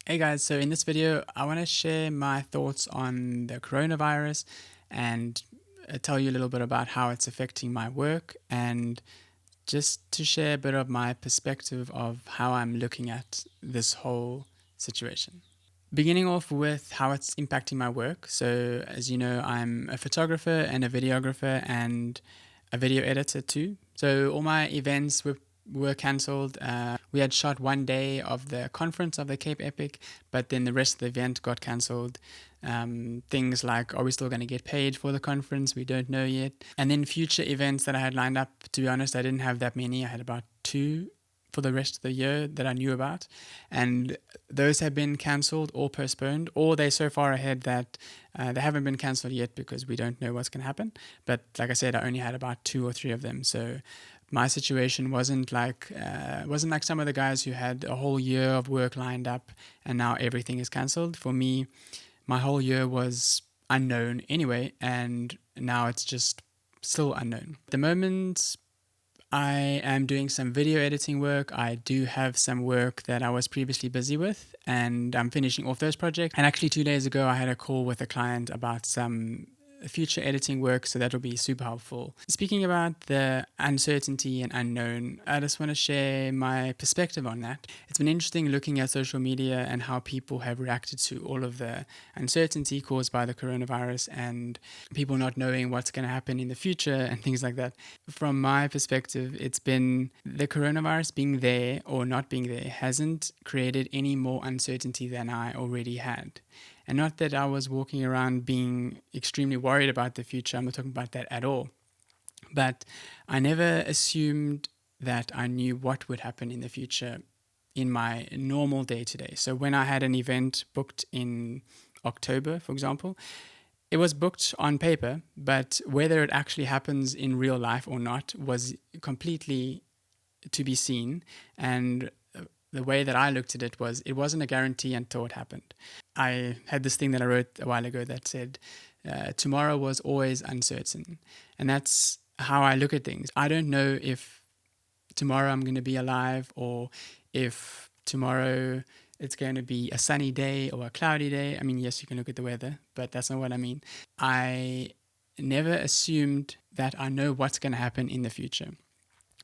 Hey guys, so in this video, I want to share my thoughts on the coronavirus and tell you a little bit about how it's affecting my work and just to share a bit of my perspective of how I'm looking at this whole situation. Beginning off with how it's impacting my work. So, as you know, I'm a photographer and a videographer and a video editor too. So, all my events were cancelled. We had shot one day of the conference of the Cape Epic, but then the rest of the event got cancelled. Things like, are we still going to get paid for the conference? We don't know yet. And then future events that I had lined up, to be honest, I didn't have that many. I had about two for the rest of the year that I knew about. And those have been cancelled or postponed, or they're so far ahead that they haven't been cancelled yet because we don't know what's going to happen. But like I said, I only had about two or three of them. So my situation wasn't like some of the guys who had a whole year of work lined up and now everything is cancelled. For me, my whole year was unknown anyway, and now it's just still unknown. At the moment, I am doing some video editing work. I do have some work that I was previously busy with, and I'm finishing off those projects. And actually, 2 days ago, I had a call with a client about some future editing work, so that'll be super helpful. Speaking about the uncertainty and unknown, I just want to share my perspective on that. It's been interesting looking at social media and how people have reacted to all of the uncertainty caused by the coronavirus and people not knowing what's going to happen in the future and things like that. From my perspective, it's been the coronavirus being there or not being there hasn't created any more uncertainty than I already had. And not that I was walking around being extremely worried about the future. I'm not talking about that at all. But I never assumed that I knew what would happen in the future in my normal day to day. So when I had an event booked in October, for example, it was booked on paper, but whether it actually happens in real life or not was completely to be seen. And the way that I looked at it was it wasn't a guarantee until it happened. I had this thing that I wrote a while ago that said, tomorrow was always uncertain. And that's how I look at things. I don't know if tomorrow I'm going to be alive or if tomorrow it's going to be a sunny day or a cloudy day. I mean, yes, you can look at the weather, but that's not what I mean. I never assumed that I know what's going to happen in the future.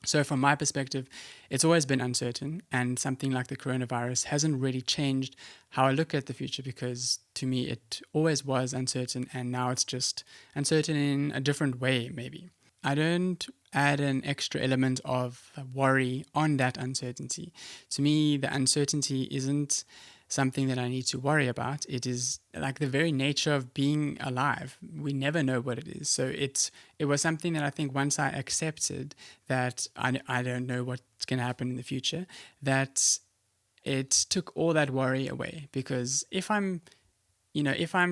So from my perspective, it's always been uncertain, and something like the coronavirus hasn't really changed how I look at the future, because to me it always was uncertain, and now it's just uncertain in a different way maybe. I don't add an extra element of worry on that uncertainty. To me, the uncertainty isn't something that I need to worry about. It is like the very nature of being alive. We never know what it is. So it was something that I think once I accepted that I don't know what's going to happen in the future, that it took all that worry away. Because if I'm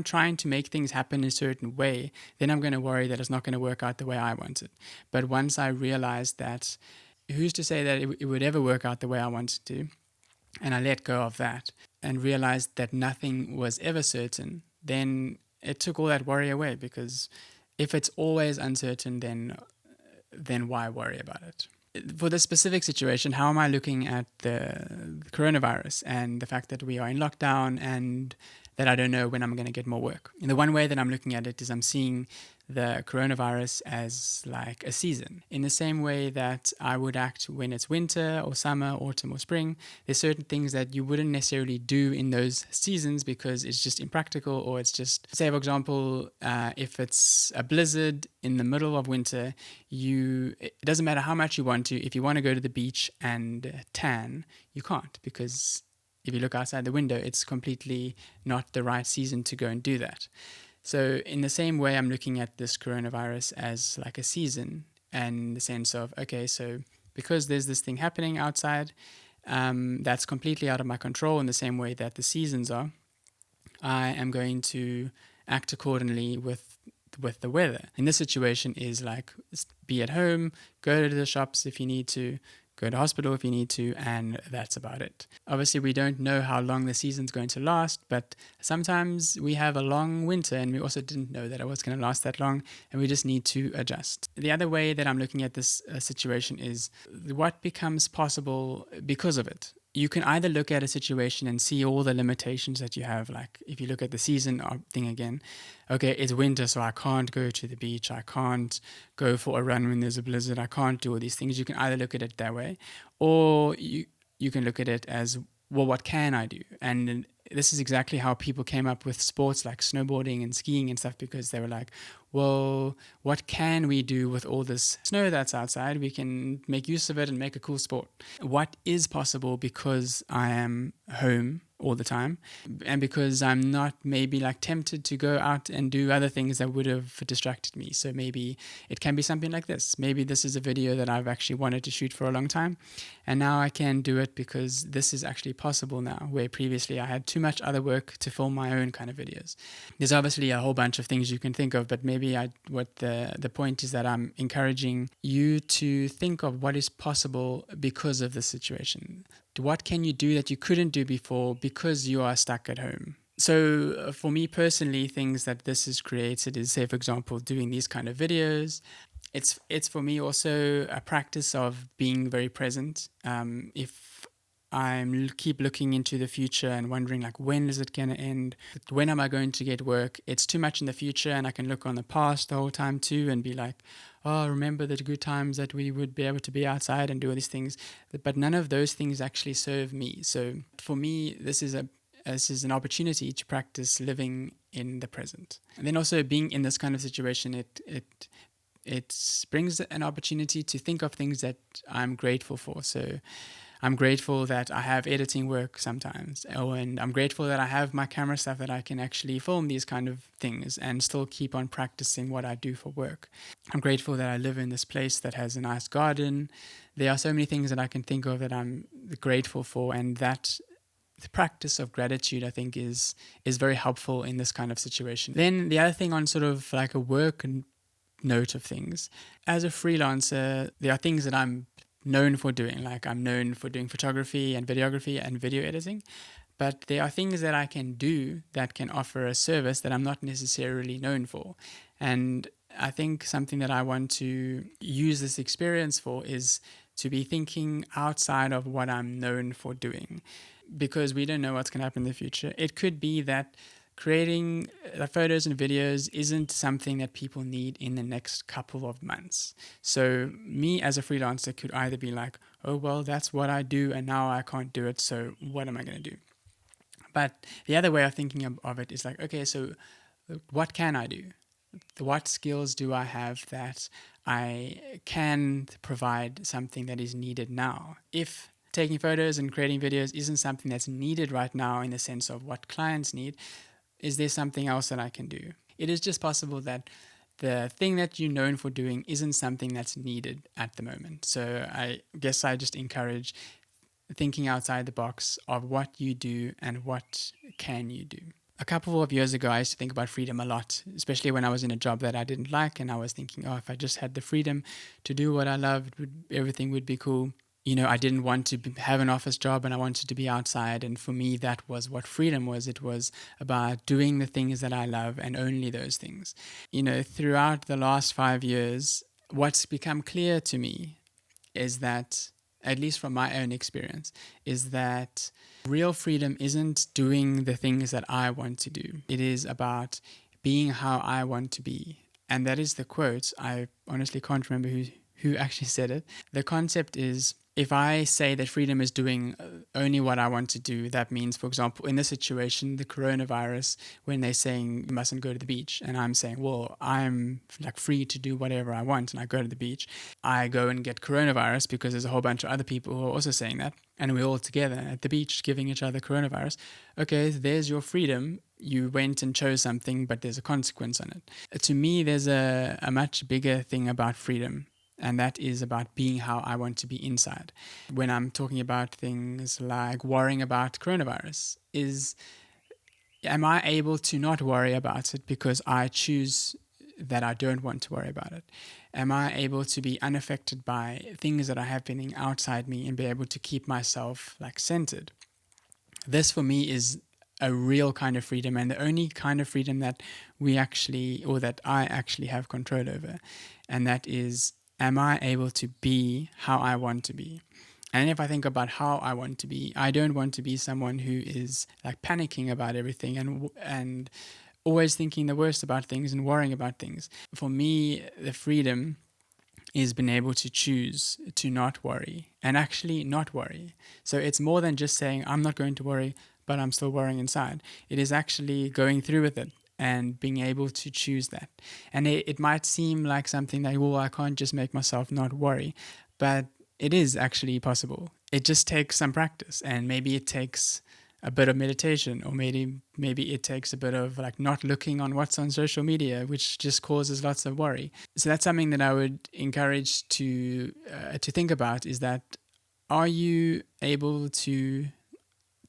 trying to make things happen in a certain way, then I'm going to worry that it's not going to work out the way I want it. But once I realized that, who's to say that it would ever work out the way I wanted to? And I let go of that and realized that nothing was ever certain, then it took all that worry away, because if it's always uncertain, then why worry about it? For this specific situation, how am I looking at the coronavirus and the fact that we are in lockdown and that I don't know when I'm going to get more work? And the one way that I'm looking at it is I'm seeing the coronavirus as like a season. In the same way that I would act when it's winter or summer, autumn or spring, there's certain things that you wouldn't necessarily do in those seasons because it's just impractical, or it's just, say for example, if it's a blizzard in the middle of winter, it doesn't matter how much you want to, if you want to go to the beach and tan, you can't, because if you look outside the window, it's completely not the right season to go and do that. So in the same way, I'm looking at this coronavirus as like a season, and the sense of, okay, so because there's this thing happening outside, that's completely out of my control in the same way that the seasons are, I am going to act accordingly with the weather. In this situation is like, be at home, go to the shops if you need to, go to hospital if you need to, and that's about it. Obviously, we don't know how long the season's going to last, but sometimes we have a long winter and we also didn't know that it was going to last that long, and we just need to adjust. The other way that I'm looking at this situation is what becomes possible because of it. you can either look at a situation and see all the limitations that you have. Like if you look at the season thing again, okay, it's winter, so I can't go to the beach. I can't go for a run when there's a blizzard. I can't do all these things. You can either look at it that way, or you can look at it as, well, what can I do? And this is exactly how people came up with sports like snowboarding and skiing and stuff, because they were like, well, what can we do with all this snow that's outside? We can make use of it and make a cool sport. What is possible because I am home all the time, and because I'm not maybe like tempted to go out and do other things that would have distracted me. So maybe it can be something like this. Maybe this is a video that I've actually wanted to shoot for a long time, and now I can do it because this is actually possible now, where previously I had too much other work to film my own kind of videos. There's obviously a whole bunch of things you can think of, but maybe what the point is that I'm encouraging you to think of what is possible because of the situation. What can you do that you couldn't do before because you are stuck at home? So for me personally, things that this has created is, say, for example, doing these kind of videos. It's for me also a practice of being very present. If I'm keep looking into the future and wondering, like, when is it going to end? When am I going to get work? It's too much in the future, and I can look on the past the whole time too and be like, oh, remember the good times that we would be able to be outside and do all these things. But none of those things actually serve me. So for me, this is an opportunity to practice living in the present. And then also being in this kind of situation, it brings an opportunity to think of things that I'm grateful for. So I'm grateful that I have editing work sometimes, and I'm grateful that I have my camera stuff that I can actually film these kind of things and still keep on practicing what I do for work. I'm grateful that I live in this place that has a nice garden. There are so many things that I can think of that I'm grateful for, and that the practice of gratitude, I think, is very helpful in this kind of situation. Then the other thing, on sort of like a work note of things, as a freelancer, there are things that I'm known for doing. Like, I'm known for doing photography and videography and video editing, but there are things that I can do that can offer a service that I'm not necessarily known for. And I think something that I want to use this experience for is to be thinking outside of what I'm known for doing, because we don't know what's going to happen in the future. It could be that creating photos and videos isn't something that people need in the next couple of months. So me as a freelancer could either be like, oh, well, that's what I do and now I can't do it, so what am I going to do? But the other way of thinking of it is like, okay, so what can I do? What skills do I have that I can provide something that is needed now? If taking photos and creating videos isn't something that's needed right now in the sense of what clients need, is there something else that I can do? It is just possible that the thing that you're known for doing isn't something that's needed at the moment. So I guess I just encourage thinking outside the box of what you do and what can you do. A couple of years ago, I used to think about freedom a lot, especially when I was in a job that I didn't like, and I was thinking, oh, if I just had the freedom to do what I loved, everything would be cool. You know, I didn't want to have an office job, and I wanted to be outside. And for me, that was what freedom was. It was about doing the things that I love and only those things. You know, throughout the last 5 years, what's become clear to me is that, at least from my own experience, is that real freedom isn't doing the things that I want to do. It is about being how I want to be. And that is the quote. I honestly can't remember who actually said it. The concept is, if I say that freedom is doing only what I want to do, that means, for example, in this situation, the coronavirus, when they're saying you mustn't go to the beach, and I'm saying, well, I'm like free to do whatever I want, and I go to the beach, I go and get coronavirus because there's a whole bunch of other people who are also saying that, and we're all together at the beach giving each other coronavirus. Okay, there's your freedom. You went and chose something, but there's a consequence on it. To me, there's a much bigger thing about freedom, and that is about being how I want to be inside. When I'm talking about things like worrying about coronavirus, am I able to not worry about it because I choose that I don't want to worry about it? Am I able to be unaffected by things that are happening outside me and be able to keep myself like centered? This for me is a real kind of freedom, and the only kind of freedom that that I actually have control over. And that is, am I able to be how I want to be? And if I think about how I want to be, I don't want to be someone who is like panicking about everything and always thinking the worst about things and worrying about things. For me, the freedom is being able to choose to not worry and actually not worry. So it's more than just saying, I'm not going to worry, but I'm still worrying inside. It is actually going through with it and being able to choose that. And it might seem like something that, well, I can't just make myself not worry, but it is actually possible. It just takes some practice, and maybe it takes a bit of meditation, or maybe it takes a bit of like not looking on what's on social media, which just causes lots of worry. So that's something that I would encourage to think about, is that, are you able to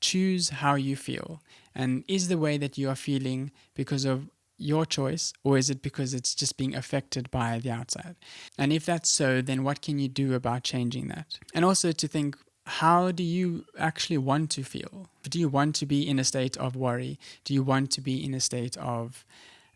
choose how you feel? And is the way that you are feeling because of your choice, or is it because it's just being affected by the outside? And if that's so, then what can you do about changing that? And also to think, how do you actually want to feel? Do you want to be in a state of worry? Do you want to be in a state of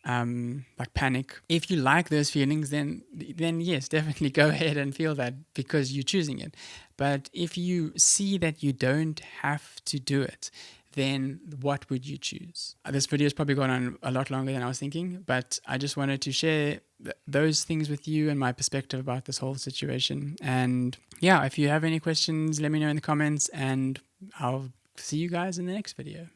like panic? If you like those feelings, then yes, definitely go ahead and feel that because you're choosing it. But if you see that you don't have to do it, then what would you choose? This video has probably gone on a lot longer than I was thinking, but I just wanted to share those things with you and my perspective about this whole situation. And yeah, if you have any questions, let me know in the comments, and I'll see you guys in the next video.